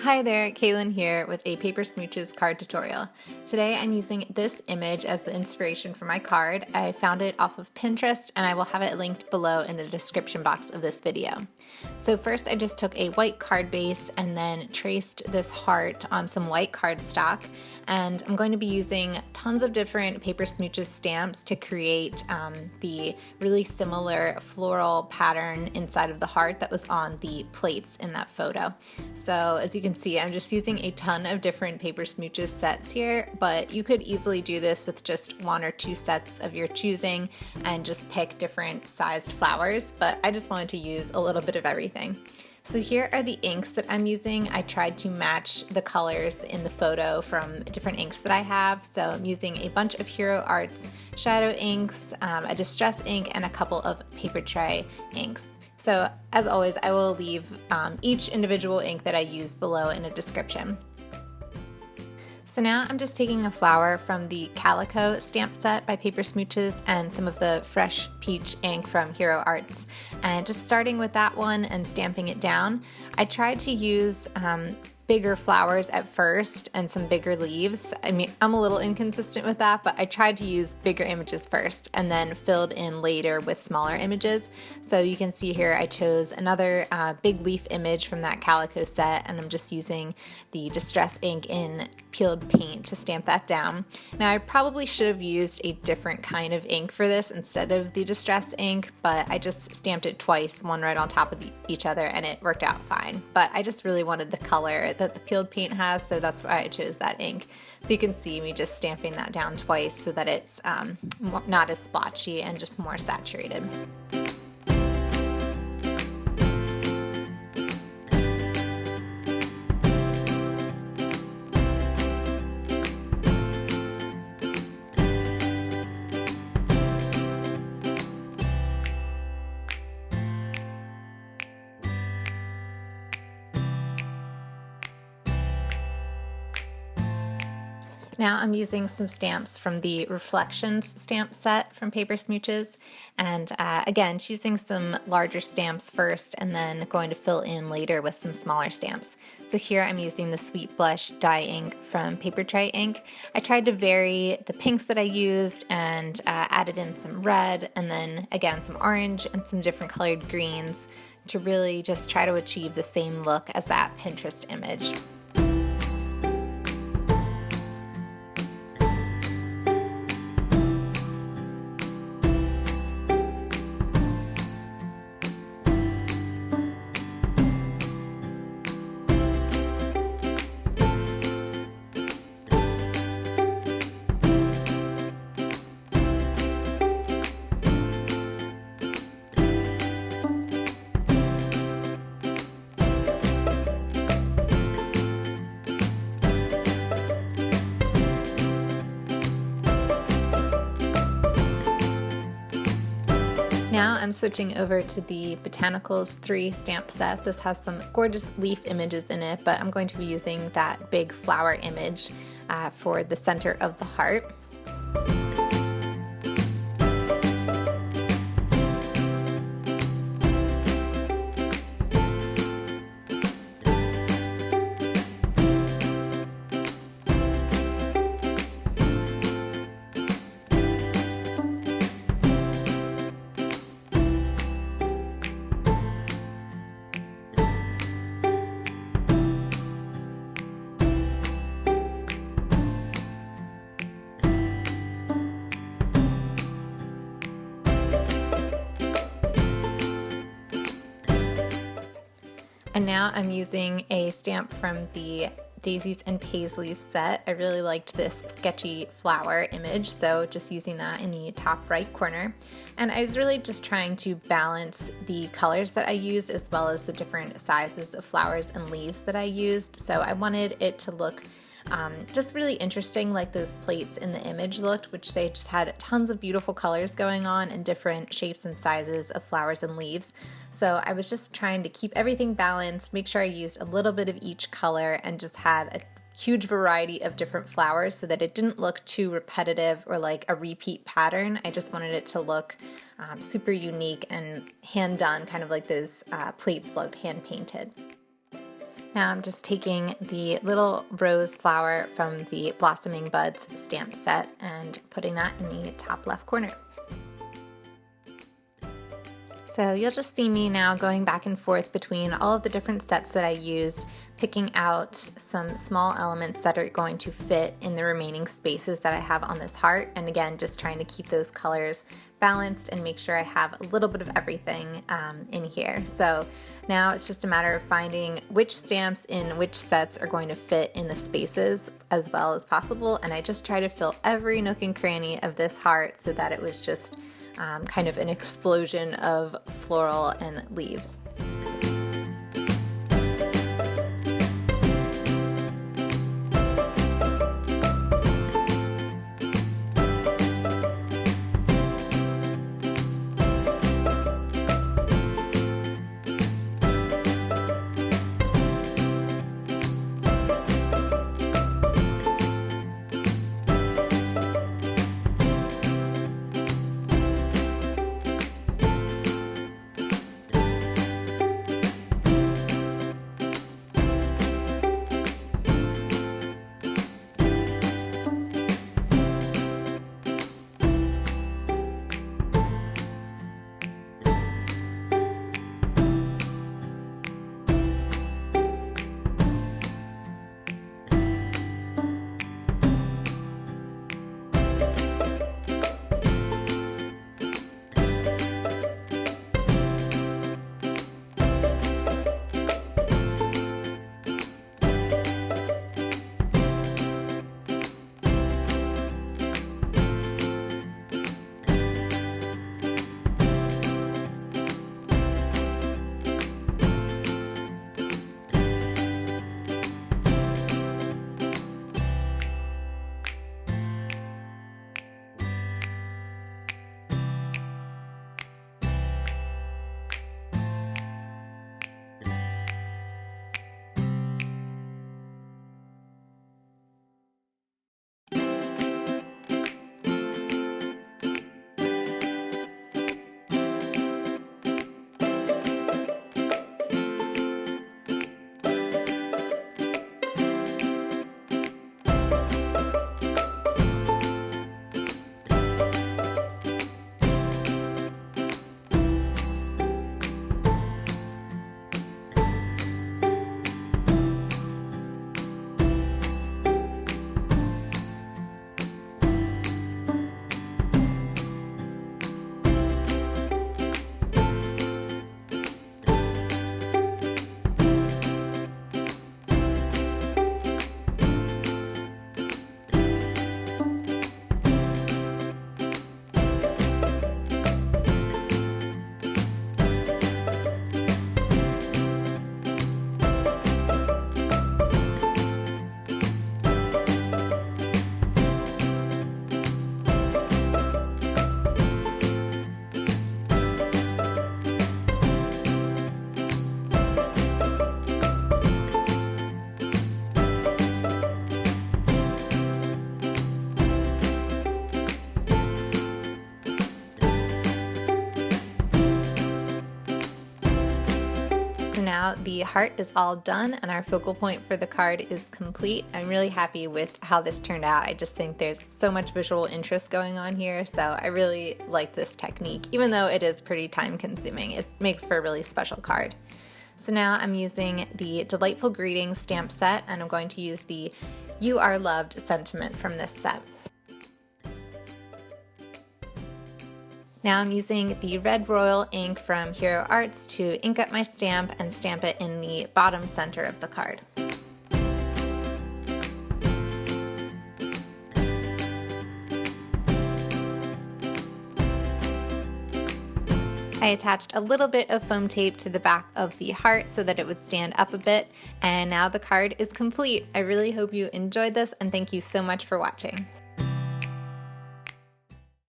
Hi there, Kalyn here with a Paper Smooches card tutorial. Today I'm using this image as the inspiration for my card. I found it off of Pinterest and I will have it linked below in the description box of this video. So first I just took a white card base and then traced this heart on some white cardstock, and I'm going to be using tons of different Paper Smooches stamps to create the really similar floral pattern inside of the heart that was on the plates in that photo. So as you can see, I'm just using a ton of different Paper Smooches sets here, but you could easily do this with just one or two sets of your choosing and just pick different sized flowers, but I just wanted to use a little bit of everything. So here are the inks that I'm using. I tried to match the colors in the photo from different inks that I have. So I'm using a bunch of Hero Arts shadow inks, a distress ink, and a couple of paper tray inks. So as always, I will leave each individual ink that I use below in a description. So now I'm just taking a flower from the Calico stamp set by Paper Smooches and some of the fresh peach ink from Hero Arts, and just starting with that one and stamping it down. I tried to use bigger flowers at first and some bigger leaves. I mean, I'm a little inconsistent with that, but I tried to use bigger images first and then filled in later with smaller images. So you can see here I chose another big leaf image from that Calico set, and I'm just using the Distress ink in peeled paint to stamp that down. Now I probably should have used a different kind of ink for this instead of the Distress ink, but I just stamped it twice, one right on top of each other, and it worked out fine. But I just really wanted the color that the peeled paint has, so that's why I chose that ink. So you can see me just stamping that down twice so that it's not as splotchy and just more saturated. Now I'm using some stamps from the Reflections stamp set from Paper Smooches, and again, choosing some larger stamps first and then going to fill in later with some smaller stamps. So here I'm using the Sweet Blush dye ink from Paper Tray Ink. I tried to vary the pinks that I used and added in some red and then again some orange and some different colored greens to really just try to achieve the same look as that Pinterest image. Now I'm switching over to the Botanicals 3 stamp set. This has some gorgeous leaf images in it, but I'm going to be using that big flower image for the center of the heart. And now I'm using a stamp from the Daisies and Paisleys set. I really liked this sketchy flower image, so just using that in the top right corner. And I was really just trying to balance the colors that I used as well as the different sizes of flowers and leaves that I used. So I wanted it to look just really interesting like those plates in the image looked, which they just had tons of beautiful colors going on and different shapes and sizes of flowers and leaves. So I was just trying to keep everything balanced, make sure I used a little bit of each color and just had a huge variety of different flowers so that it didn't look too repetitive or like a repeat pattern. I just wanted it to look super unique and hand done, kind of like those plates looked hand painted. Now I'm just taking the little rose flower from the Blossoming Buds stamp set and putting that in the top left corner. So you'll just see me now going back and forth between all of the different sets that I used, picking out some small elements that are going to fit in the remaining spaces that I have on this heart. And again, just trying to keep those colors balanced and make sure I have a little bit of everything in here. So now it's just a matter of finding which stamps in which sets are going to fit in the spaces as well as possible. And I just try to fill every nook and cranny of this heart so that it was just kind of an explosion of floral and leaves. Now the heart is all done and our focal point for the card is complete. I'm really happy with how this turned out. I just think there's so much visual interest going on here, so I really like this technique. Even though it is pretty time consuming, it makes for a really special card. So now I'm using the Delightful Greetings stamp set, and I'm going to use the You Are Loved sentiment from this set. Now I'm using the red royal ink from Hero Arts to ink up my stamp and stamp it in the bottom center of the card. I attached a little bit of foam tape to the back of the heart so that it would stand up a bit, and now the card is complete. I really hope you enjoyed this, and thank you so much for watching.